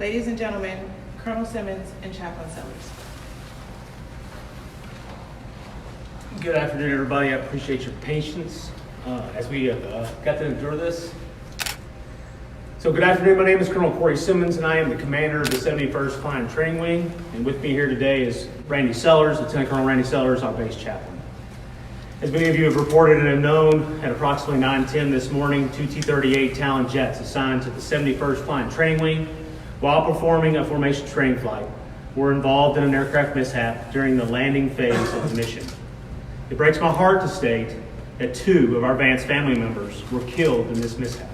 Ladies and gentlemen, Colonel Simmons and Chaplain Sellers. Good afternoon, everybody. I appreciate your patience as we have got to endure this. So good afternoon. My name is Colonel Corey Simmons, and I am the commander of the 71st Flying Training Wing. And with me here today is Randy Sellers, Lieutenant Colonel Randy Sellers, our base chaplain. As many of you have reported and have known, at approximately 9:10 this morning, two T-38 Talon jets assigned to the 71st Flying Training Wing, while performing a formation training flight, were involved in an aircraft mishap during the landing phase of the mission. It breaks my heart to state that 2 of our Vance family members were killed in this mishap.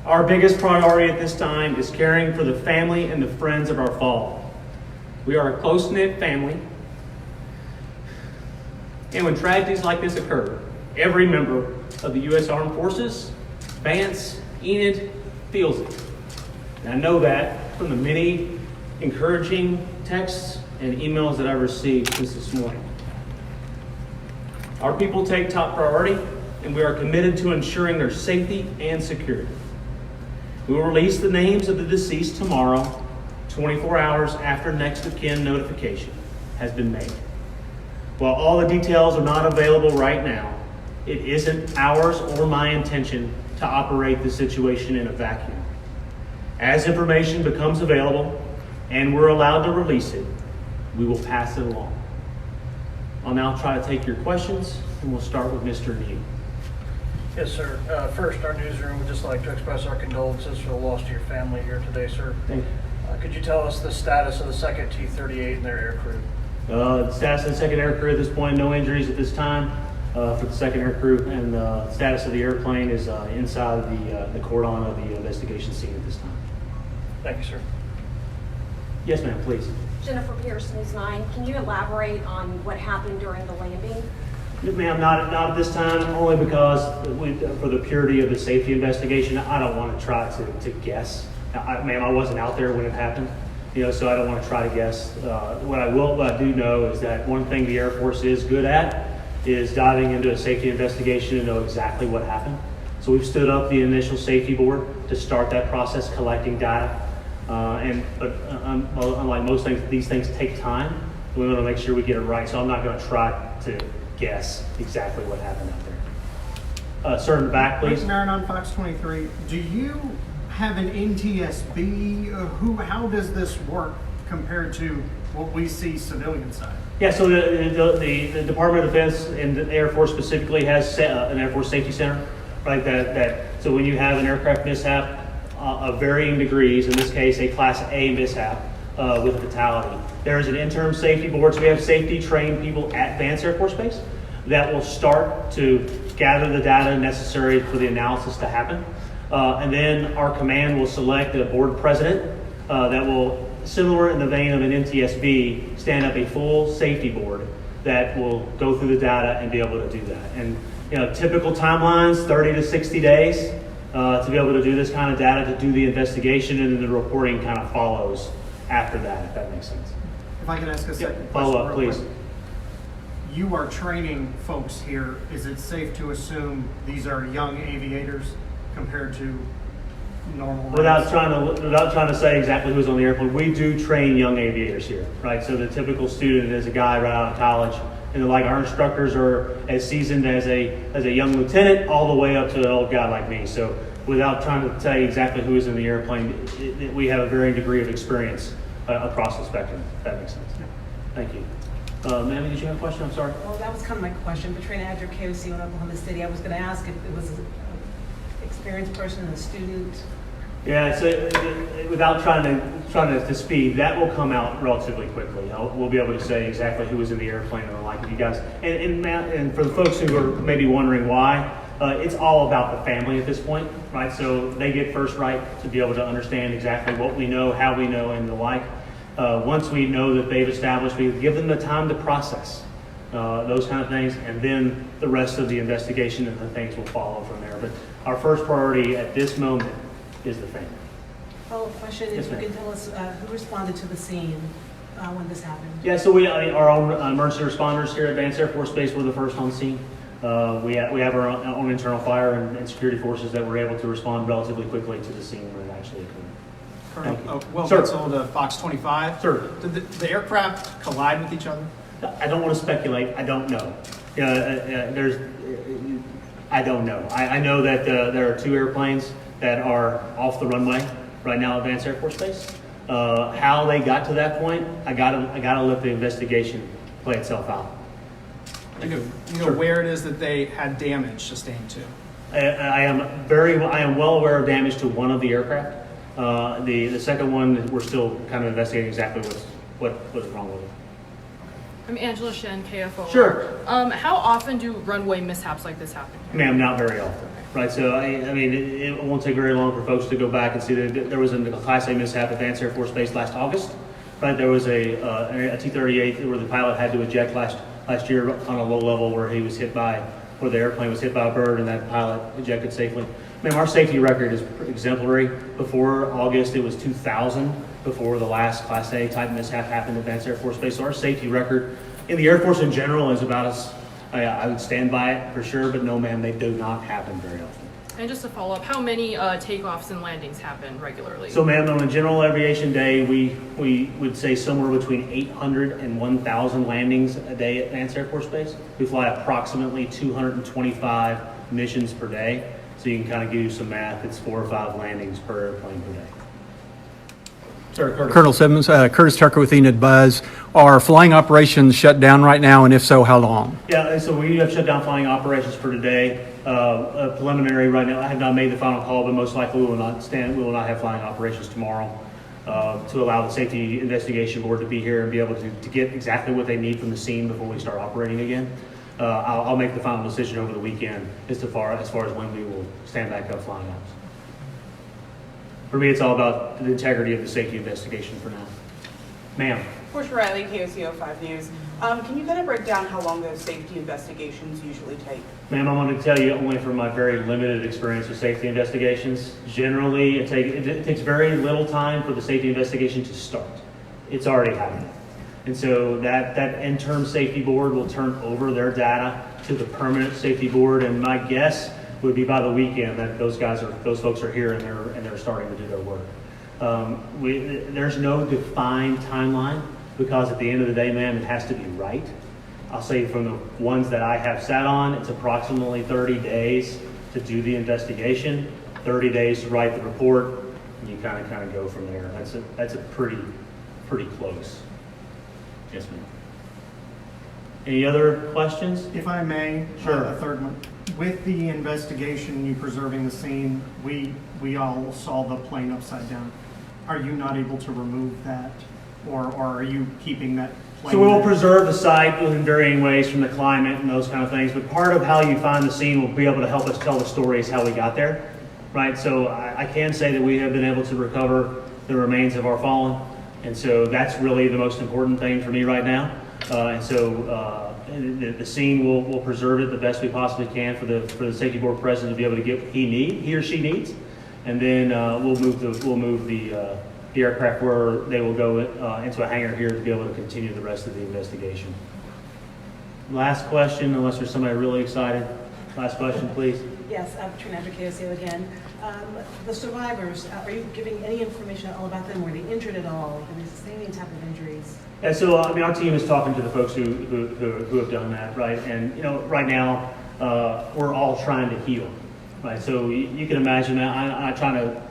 Our biggest priority at this time is caring for the family and the friends of our fallen. We are a close-knit family, and when tragedies like this occur, every member of the U.S. Armed Forces, Vance, Enid, feels it. And I know that from the many encouraging texts and emails that I've received since this morning. Our people take top priority, and we are committed to ensuring their safety and security. We will release the names of the deceased tomorrow, 24 hours after next of kin notification has been made. While all the details are not available right now, it isn't ours or my intention to operate the situation in a vacuum. As information becomes available and we're allowed to release it, we will pass it along. I'll now try to take your questions, and we'll start with Mr. Enid. Yes, sir. First, our newsroom would just like to express our condolences for the loss to your family here today, sir. Thank you. Could you tell us the status of the second T-38 and their air crew? The status of the second air crew at this point, no injuries at this time for the second air crew, and the status of the airplane is inside the cordon of the investigation scene at this time. Thank you, sir. Yes, ma'am, please. Jennifer Pierce, News 9. Can you elaborate on what happened during the landing? Ma'am, not at this time, only because for the purity of the safety investigation, I don't want to try to guess. Ma'am, I wasn't out there when it happened, so I don't want to try to guess. What I do know is that one thing the Air Force is good at is diving into a safety investigation to know exactly what happened. So we've stood up the initial safety board to start that process, collecting data. But unlike most things, these things take time. We want to make sure we get it right. So I'm not going to try to guess exactly what happened out there. Sir, in the back, please. Marin on Fox 23. Do you have an NTSB? How does this work compared to what we see civilian side? Yeah, so the Department of Defense and the Air Force specifically has an Air Force Safety Center, right? So when you have an aircraft mishap of varying degrees, in this case a Class A mishap with a fatality, there is an interim safety board. So we have safety trained people at Vance Air Force Base that will start to gather the data necessary for the analysis to happen. And then our command will select a board president that will, similar in the vein of an NTSB, stand up a full safety board that will go through the data and be able to do that. And typical timelines, 30 to 60 days to be able to do this kind of data, to do the investigation, and then the reporting kind of follows after that, if that makes sense. If I can ask a second follow question up, real please. quick. You are training folks here. Is it safe to assume these are young aviators compared to normal? Without trying to say exactly who's on the airplane, we do train young aviators here, right? So the typical student is a guy right out of college, and our instructors are as seasoned as a young lieutenant all the way up to an old guy like me. So without trying to tell you exactly who is in the airplane, we have a varying degree of experience across the spectrum, if that makes sense. Thank you. Ma'am, did you have a question? I'm sorry. Well, that was kind of my question. Patrina Adger, KOC in Oklahoma City. I was going to ask if it was an experienced person and a student. Yeah, so without trying to speed, that will come out relatively quickly. We'll be able to say exactly who was in the airplane and the like of you guys. And for the folks who are maybe wondering why, it's all about the family at this point, right? So they get first right to be able to understand exactly what we know, how we know, and the like. Once we know that they've established, we give them the time to process those kind of things, and then the rest of the investigation and the things will follow from there. But our first priority at this moment is the family. Follow-up question, Yes, if you can tell us who responded to the scene when this happened? Yeah, so our own emergency responders here at Vance Air Force Base were the first on scene. We have our own internal fire and security forces that were able to respond relatively quickly to the scene when it actually occurred. Colonel, Thank you. Will Sir. Wetzel to Fox 25. Sir. Did the aircraft collide with each other? I don't want to speculate. I don't know. I don't know. I know that there are two airplanes that are off the runway right now at Vance Air Force Base. How they got to that point, I gotta let the investigation play itself out. You know Sure. where it is that they had damage sustained to? I am well aware of damage to one of the aircraft. The second one, we're still kind of investigating exactly what was wrong with it. I'm Angela Shen, KFO. Sure. How often do runway mishaps like this happen? Ma'am, not very often. Right, so I mean, it won't take very long for folks to go back and see that there was a Class A mishap at Vance Air Force Base last August. Right, there was a T-38 where the pilot had to eject last year on a low level where the airplane was hit by a bird and that pilot ejected safely. Ma'am, our safety record is exemplary. Before August, it was 2,000 before the last Class A type mishap happened at Vance Air Force Base. So our safety record in the Air Force in general is about as, I would stand by it for sure, but no ma'am, they do not happen very often. And just to follow up, how many takeoffs and landings happen regularly? So ma'am, on a general aviation day, we would say somewhere between 800 and 1,000 landings a day at Vance Air Force Base. We fly approximately 225 missions per day. So you can kind of give you some math. It's 4 or 5 landings per airplane per day. Sir, Curtis. Colonel Simmons, Curtis Tucker with Enid Buzz. Are flying operations shut down right now, and if so, how long? Yeah, and so we have shut down flying operations for today. Preliminary right now. I have not made the final call, but most likely we will not have flying operations tomorrow to allow the Safety Investigation Board to be here and be able to get exactly what they need from the scene before we start operating again. I'll make the final decision over the weekend as far as when we will stand back up flying ops. For me, it's all about the integrity of the safety investigation for now. Ma'am. Portia Riley, KOCO 5 News. Can you kind of break down how long those safety investigations usually take? Ma'am, I'm going to tell you only from my very limited experience with safety investigations. Generally, it takes very little time for the safety investigation to start. It's already happening. And so that interim safety board will turn over their data to the permanent safety board, and my guess would be by the weekend that those folks are here and they're starting to do their work. There's no defined timeline because at the end of the day, ma'am, it has to be right. I'll say from the ones that I have sat on, it's approximately 30 days to do the investigation, 30 days to write the report, and you kind of go from there. That's a pretty close. Yes, ma'am. Any other questions? If I may, Sure. a third one. With the investigation, you preserving the scene, we all saw the plane upside down. Are you not able to remove that, or are you keeping that plane? So we will there? preserve the site in varying ways from the climate and those kind of things, but part of how you find the scene will be able to help us tell the story is how we got there, right? So I can say that we have been able to recover the remains of our fallen, and so that's really the most important thing for me right now. The scene will preserve it the best we possibly can for the safety board president to be able to get what he or she needs, and then we'll move the aircraft where they will go into a hangar here to be able to continue the rest of the investigation. Last question, unless there's somebody really excited. Last question, please. Yes, I'm Katrina Adler, KOCO again. The survivors, are you giving any information at all about them? Were they injured at all? Did they sustain any type of injuries? And so, our team is talking to the folks who have done that, right? And, right now, we're all trying to heal, right? So you can imagine that I'm trying to,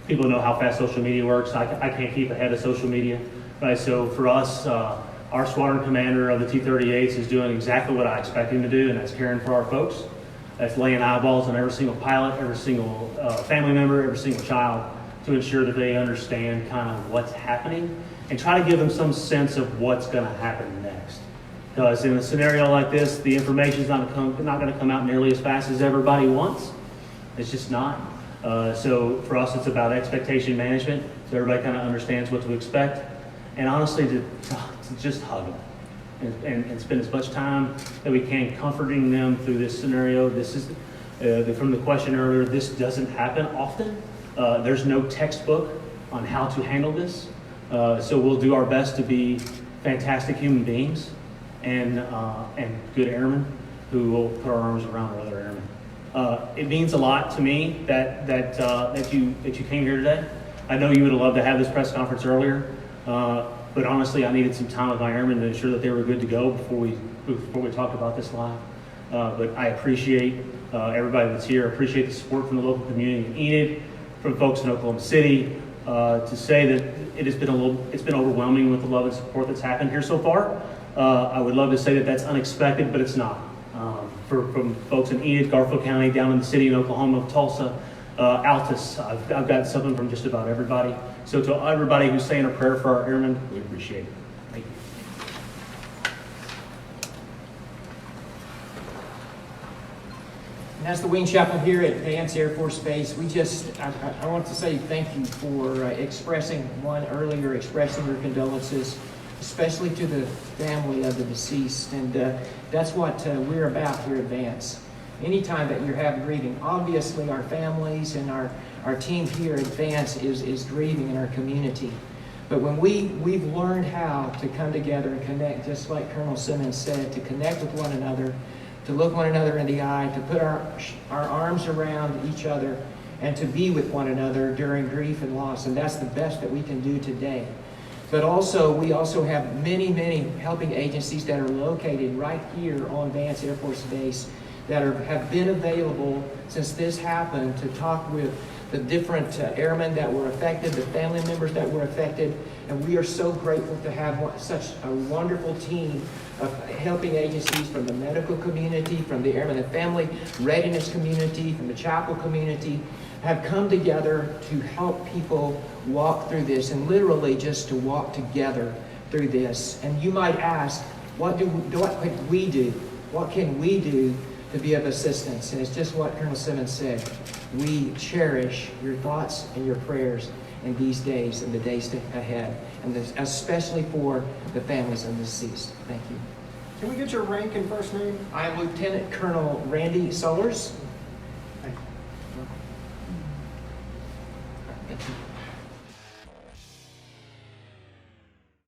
people know how fast social media works. I can't keep ahead of social media, right? So for us, our squadron commander of the T-38s is doing exactly what I expect him to do, and that's caring for our folks. That's laying eyeballs on every single pilot, every single family member, every single child to ensure that they understand kind of what's happening and try to give them some sense of what's going to happen next. Because in a scenario like this, the information is not going to come out nearly as fast as everybody wants. It's just not. So for us, it's about expectation management, so everybody kind of understands what to expect, and honestly, to just hug them and spend as much time that we can comforting them through this scenario. This is, from the question earlier, this doesn't happen often. There's no textbook on how to handle this. So we'll do our best to be fantastic human beings and good airmen who will put our arms around our other airmen. It means a lot to me that you came here today. I know you would have loved to have this press conference earlier, but honestly, I needed some time with my airmen to ensure that they were good to go before we talked about this live. But I appreciate everybody that's here. I appreciate the support from the local community in Enid, from folks in Oklahoma City. To say that it's been overwhelming with the love and support that's happened here so far. I would love to say that that's unexpected, but it's not. From folks in Enid, Garfield County, down in the city in Oklahoma, Tulsa, Altus, I've got something from just about everybody. So to everybody who's saying a prayer for our airmen, we appreciate it. Thank you. And as the wing chaplain here at Vance Air Force Base, I want to say thank you for expressing your condolences, especially to the family of the deceased. And that's what we're about here at Vance. Anytime that you're having grieving, obviously our families and our team here at Vance is grieving in our community. But when we've learned how to come together and connect, just like Colonel Simmons said, to connect with one another, to look one another in the eye, to put our arms around each other, and to be with one another during grief and loss. And that's the best that we can do today. But we also have many, many helping agencies that are located right here on Vance Air Force Base that have been available since this happened to talk with the different airmen that were affected, the family members that were affected. And we are so grateful to have such a wonderful team of helping agencies from the medical community, from the airmen and family readiness community, from the chapel community, have come together to help people walk through this, and literally just to walk together through this. And you might ask, what can we do? What can we do to be of assistance? And it's just what Colonel Simmons said. We cherish your thoughts and your prayers in these days and the days ahead, and especially for the families of the deceased. Thank you. Can we get your rank and first name? I am Lieutenant Colonel Randy Solers.